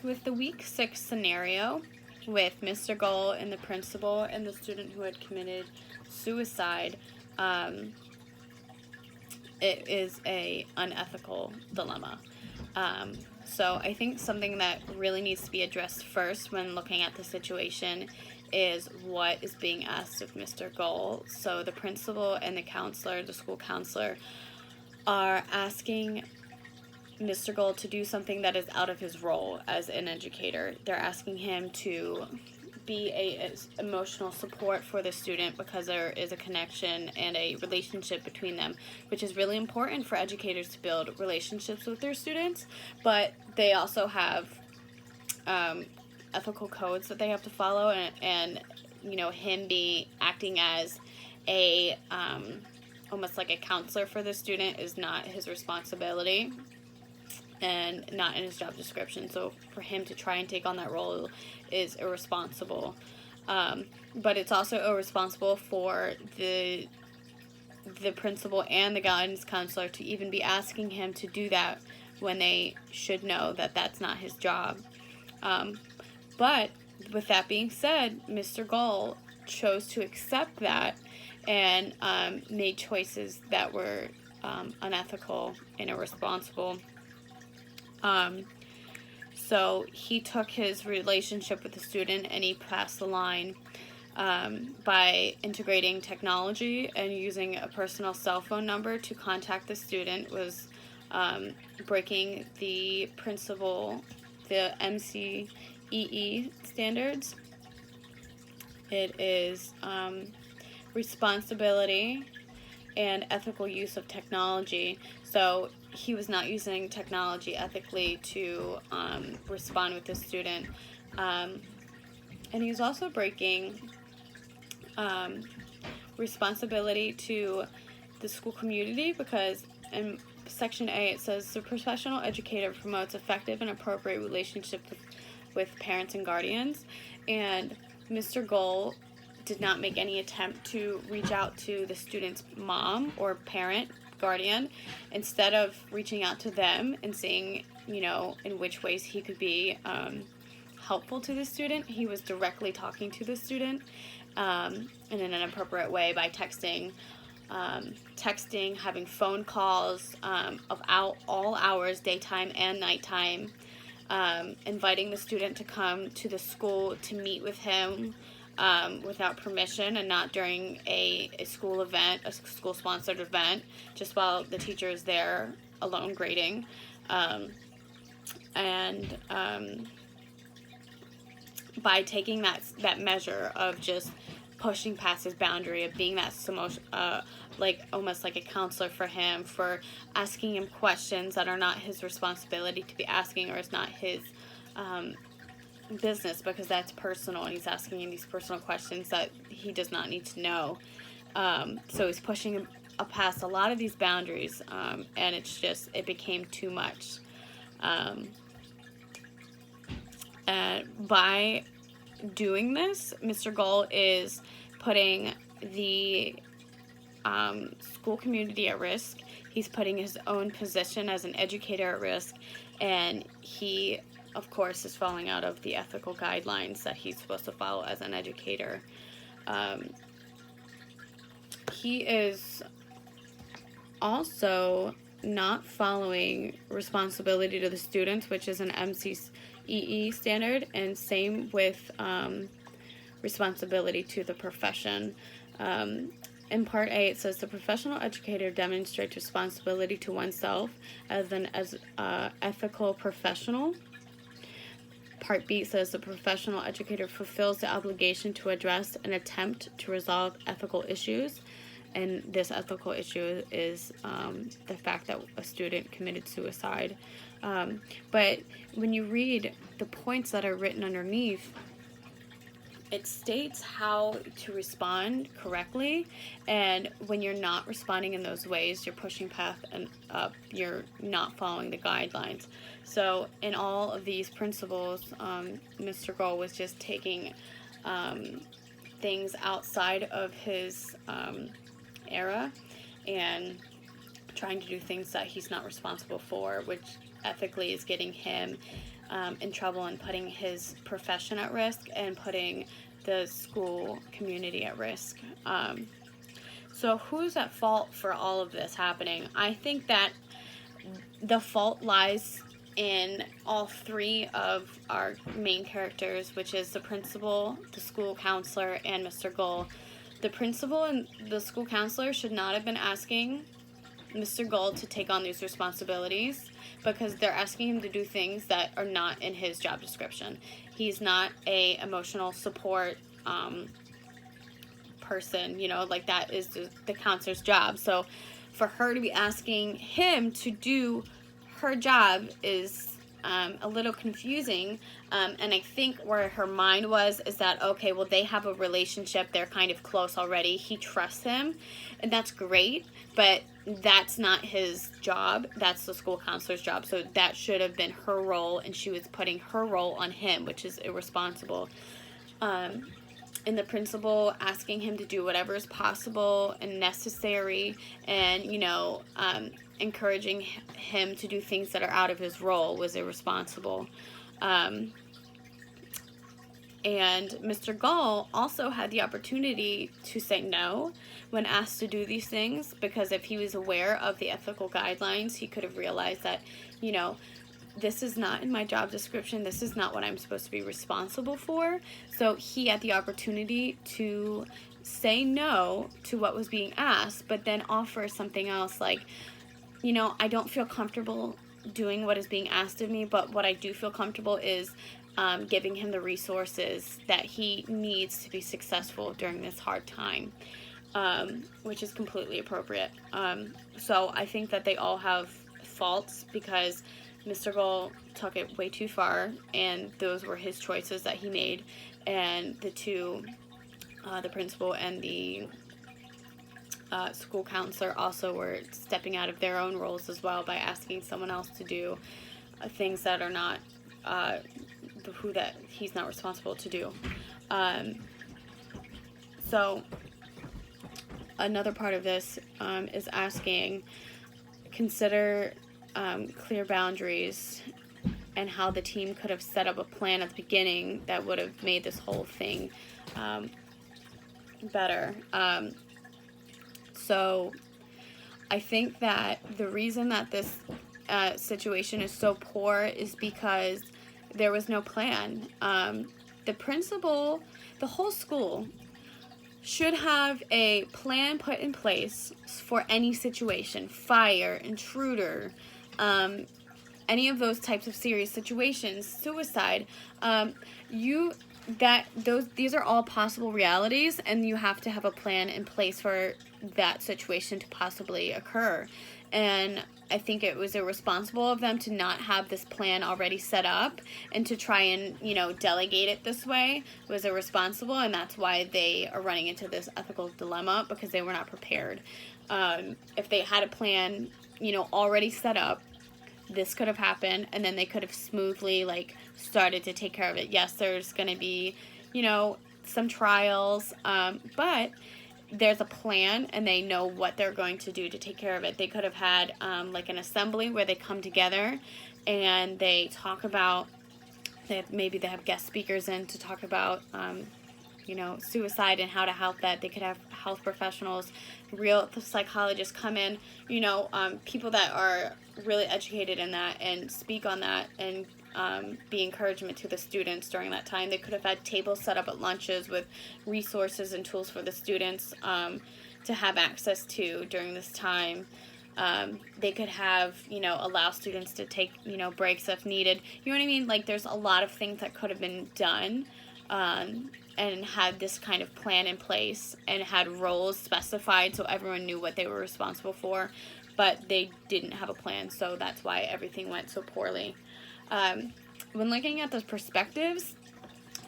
with the week 6 scenario with Mr. Gull and the principal and the student who had committed suicide, it is a unethical dilemma. So I think something that really needs to be addressed first when looking at the situation is what is being asked of Mr. Gull. So the principal and the counselor, the school counselor, are asking Mr. Gull to do something that is out of his role as an educator. They're asking him to be a emotional support for the student because there is a connection and a relationship between them, which is really important for educators to build relationships with their students. But they also have ethical codes that they have to follow, and you know, him be acting as a almost like a counselor for the student is not his responsibility and not in his job description. So for him to try and take on that role is irresponsible. But it's also irresponsible for the principal and the guidance counselor to even be asking him to do that when they should know that that's not his job. But with that being said, Mr. Gull chose to accept that and made choices that were unethical and irresponsible. So he took his relationship with the student and he passed the line by integrating technology and using a personal cell phone number to contact the student, was breaking the MCEE standards. It is responsibility and ethical use of technology. So he was not using technology ethically to respond with the student. And he was also breaking responsibility to the school community, because in Section A it says the professional educator promotes effective and appropriate relationships with parents and guardians. And Mr. Gull did not make any attempt to reach out to the student's mom or parent, guardian. Instead of reaching out to them and seeing, you know, in which ways he could be helpful to the student, he was directly talking to the student and in an appropriate way by texting, having phone calls of all hours, daytime and nighttime, inviting the student to come to the school to meet with him without permission and not during a school event, a school-sponsored event, just while the teacher is there alone grading. By taking that measure of just pushing past his boundary of being that like almost like a counselor for him, for asking him questions that are not his responsibility to be asking, or it's not his business because that's personal, and he's asking him these personal questions that he does not need to know. So he's pushing past a lot of these boundaries, and it became too much. By doing this, Mr. Gull is putting the school community at risk. He's putting his own position as an educator at risk, and he, of course, is falling out of the ethical guidelines that he's supposed to follow as an educator. He is also not following responsibility to the students, which is an MCEE standard, and same with responsibility to the profession. In Part A, it says the professional educator demonstrates responsibility to oneself as an ethical professional. Part B says the professional educator fulfills the obligation to address and attempt to resolve ethical issues. And this ethical issue is the fact that a student committed suicide. But when you read the points that are written underneath, it states how to respond correctly, and when you're not responding in those ways, you're pushing past and up, you're not following the guidelines. So in all of these principles, Mr. Gull was just taking things outside of his era and trying to do things that he's not responsible for, which ethically is getting him in trouble and putting his profession at risk and putting the school community at risk. So who's at fault for all of this happening? I think that the fault lies in all three of our main characters, which is the principal, the school counselor, and Mr. Gull. The principal and the school counselor should not have been asking Mr. Gull to take on these responsibilities, because they're asking him to do things that are not in his job description. He's not a emotional support person, you know, like that is the counselor's job. So for her to be asking him to do her job is a little confusing, and I think where her mind was is that, okay, well, they have a relationship, they're kind of close already, he trusts him, and that's great, but that's not his job, that's the school counselor's job. So that should have been her role, and she was putting her role on him, which is irresponsible. And the principal asking him to do whatever is possible and necessary, and, you know, encouraging him to do things that are out of his role was irresponsible. And Mr. Gull also had the opportunity to say no when asked to do these things, because if he was aware of the ethical guidelines, he could have realized that, you know, this is not in my job description, this is not what I'm supposed to be responsible for. So he had the opportunity to say no to what was being asked, but then offer something else, like, you know, I don't feel comfortable doing what is being asked of me, but what I do feel comfortable is giving him the resources that he needs to be successful during this hard time, which is completely appropriate. So I think that they all have faults, because Mr. Gull took it way too far, and those were his choices that he made, and the two, the principal and the school counselor, also were stepping out of their own roles as well by asking someone else to do things that are not who that he's not responsible to do. So another part of this is asking, consider clear boundaries and how the team could have set up a plan at the beginning that would have made this whole thing better. So I think that the reason that this situation is so poor is because there was no plan. The principal, the whole school should have a plan put in place for any situation, fire, intruder, any of those types of serious situations, suicide. These are all possible realities, and you have to have a plan in place for that situation to possibly occur. And I think it was irresponsible of them to not have this plan already set up, and to try and, you know, delegate it this way was irresponsible, and that's why they are running into this ethical dilemma, because they were not prepared. If they had a plan, you know, already set up, this could have happened, and then they could have smoothly, like, started to take care of it. Yes, there's going to be, you know, some trials, but there's a plan, and they know what they're going to do to take care of it. They could have had like an assembly where they come together and they talk about, maybe they have guest speakers in to talk about you know, suicide and how to help that. They could have health professionals, real psychologists come in, you know, people that are really educated in that and speak on that, and be encouragement to the students during that time. They could have had tables set up at lunches with resources and tools for the students to have access to during this time. They could have, you know, allow students to take, you know, breaks if needed. You know what I mean? Like, there's a lot of things that could have been done, and had this kind of plan in place and had roles specified so everyone knew what they were responsible for, but they didn't have a plan, so that's why everything went so poorly. When looking at those perspectives,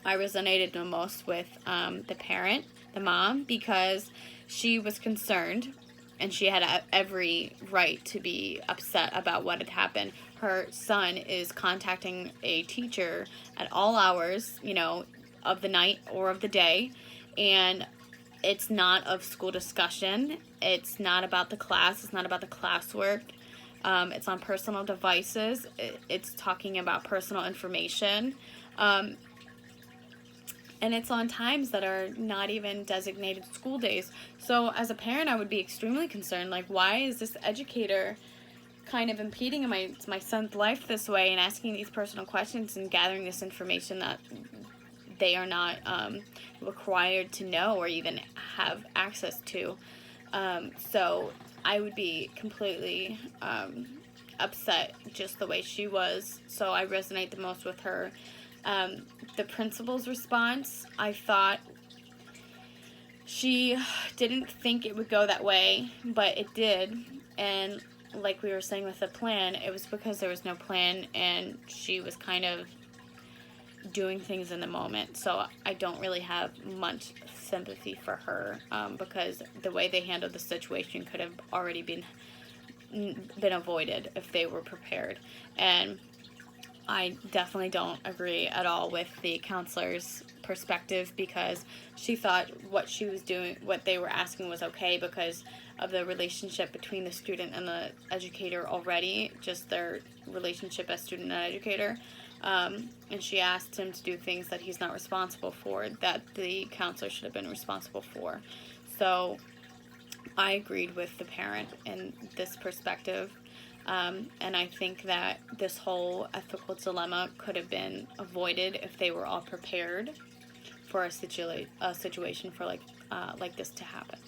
I resonated the most with the parent, the mom, because she was concerned, and she had every right to be upset about what had happened. Her son is contacting a teacher at all hours, you know, of the night or of the day, and it's not of school discussion. It's not about the class. It's not about the classwork. It's on personal devices. It's talking about personal information. Um, and it's on times that are not even designated school days. So as a parent, I would be extremely concerned. Like, why is this educator kind of impeding my son's life this way and asking these personal questions and gathering this information that they are not required to know or even have access to? So I would be completely upset just the way she was. So I resonate the most with her. The principal's response, I thought she didn't think it would go that way, but it did. And like we were saying with the plan, it was because there was no plan and she was kind of doing things in the moment. So I don't really have much sympathy for her, because the way they handled the situation could have already been avoided if they were prepared. And I definitely don't agree at all with the counselor's perspective, because she thought what she was doing, what they were asking, was okay because of the relationship between the student and the educator already, just their relationship as student and educator. And she asked him to do things that he's not responsible for, that the counselor should have been responsible for. So I agreed with the parent in this perspective. And I think that this whole ethical dilemma could have been avoided if they were all prepared for a situation for like this to happen.